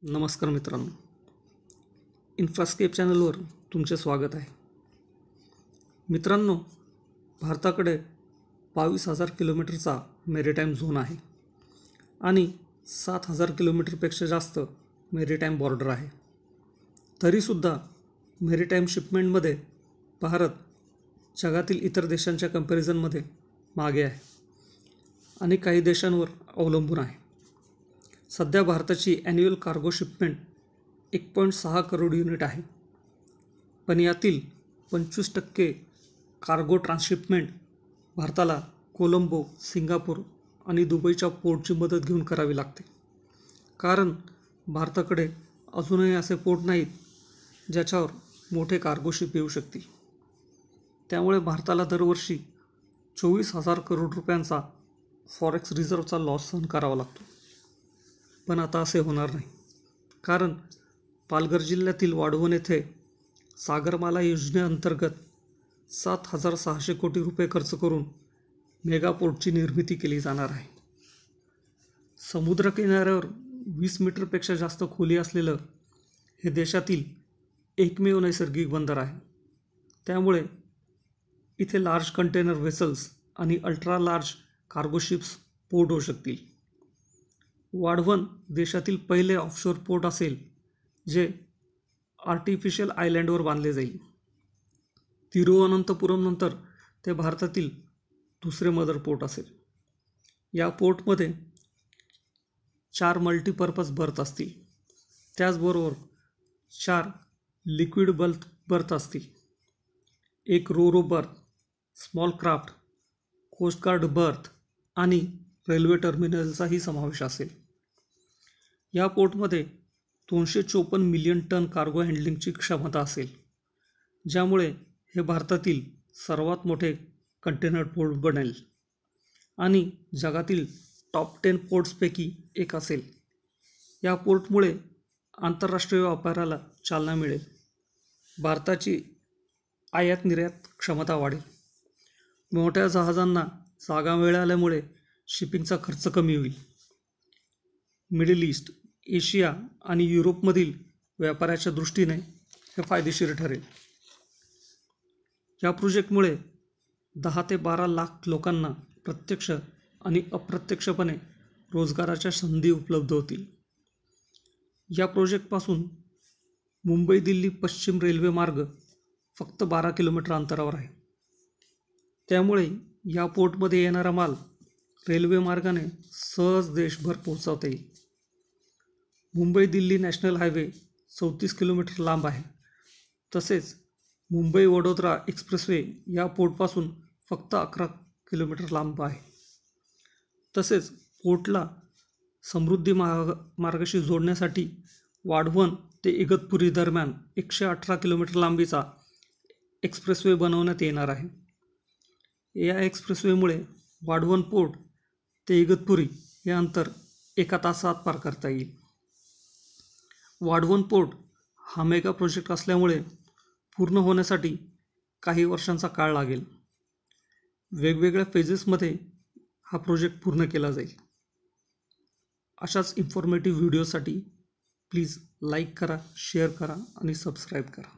नमस्कार मित्रांनो, इन्फ्रास्केप चॅनलवर तुमचे स्वागत आहे. मित्रांनो, भारताकडे 22,000 किलोमीटरचा मेरीटाईम झोन आहे आणि 7,000 किलोमीटरपेक्षा जास्त मेरीटाईम बॉर्डर आहे. तरीसुद्धा मेरीटाईम शिपमेंटमध्ये भारत जगातील इतर देशांच्या कंपॅरिझनमध्ये मागे आहे आणि काही देशांवर अवलंबून आहे. सध्या भारताची annual cargo shipment 1.6 crore unit आहे, पण यातील 25% कार्गो ट्रान्सशिपमेंट भारताला कोलंबो, सिंगापूर आणि दुबईच्या पोर्टची मदत घेऊन करावी लागते, कारण भारताकडे अजूनही असे पोर्ट नाहीत ज्याच्यावर मोठे कार्गो शिप येऊ शकतील. त्यामुळे भारताला दरवर्षी 24,000 करोड रुपयांचा फॉरेक्स रिझर्वचा लॉस सहन करावा लागतो. पण आता असे होणार नाही, कारण पालघर जिल्ह्यातील वाढवण येथे सागरमाला योजनेअंतर्गत 7,600 कोटी रुपये खर्च करून मेगा पोर्टची निर्मिती केली जाणार आहे. समुद्रकिनाऱ्यावर 20 मीटरपेक्षा जास्त खोली असलेलं हे देशातील एकमेव नैसर्गिक बंदर आहे. त्यामुळे इथे लार्ज कंटेनर व्हेसल्स आणि ultra large cargo ships port होऊ शकतील. वाढवण देशातील पहिले ऑफशोर पोर्ट असेल जे आर्टिफिशियल आयलँडवर बांधले जाईल. तिरुवनंतपुरमनंतर ते भारतातील दुसरे मदर पोर्ट असेल. या पोर्टमध्ये 4 मल्टीपर्पज बर्थ असतील. त्याचबरोबर 4 लिक्विड बर्थ असतील, 1 row berth, small craft, coastguard berth आणि रेल्वे टर्मिनलचाही समावेश असेल. या पोर्टमध्ये 254 मिलियन टन कार्गो हँडलिंगची क्षमता असेल, ज्यामुळे हे भारतातील सर्वात मोठे कंटेनर पोर्ट बनेल आणि जगातील टॉप 10 पोर्ट्सपैकी एक असेल. या पोर्टमुळे आंतरराष्ट्रीय व्यापाराला चालना मिळेल, भारताची आयात निर्यात क्षमता वाढेल, मोठ्या जहाजांना जागा मिळाल्यामुळे शिपिंगचा खर्च कमी होईल. मिडल ईस्ट, एशिया आणि युरोपमधील व्यापाराच्या दृष्टीने हे फायदेशीर ठरेल. या प्रोजेक्टमुळे 10 ते 12 लाख लोकांना प्रत्यक्ष आणि अप्रत्यक्षपणे रोजगाराच्या संधी उपलब्ध होतील. या प्रोजेक्टपासून मुंबई दिल्ली पश्चिम रेल्वे मार्ग फक्त 12 किलोमीटर अंतरावर आहे. त्यामुळे या पोर्टमध्ये येणारा माल रेल्वे मार्गाने सहज देशभर पोहोचवता येईल. Mumbai Delhi national highway 34 kilometre लांब आहे. तसेच मुंबई वडोदरा एक्सप्रेसवे या पोर्टपासून फक्त 11 किलोमीटर लांब आहे. तसेच पोर्टला समृद्धी मार्गाशी जोडण्यासाठी वाढवण ते इगतपुरी दरम्यान 118 किलोमीटर लांबीचा एक्सप्रेसवे बनवण्यात येणार आहे. या एक्सप्रेसवेमुळे वाढवण पोर्ट ते इगतपुरी हे अंतर 1 तासात पार करता येईल. वाढवण पोर्ट हा मेगा प्रोजेक्ट असल्यामुळे पूर्ण होण्यासाठी काही वर्षांचा काळ लागेल. वेगवेगळ्या फेजेसमध्ये हा प्रोजेक्ट पूर्ण केला जाईल. अशाच इन्फॉर्मेटिव्ह व्हिडिओसाठी प्लीज लाईक करा, शेअर करा आणि सबस्क्राईब करा.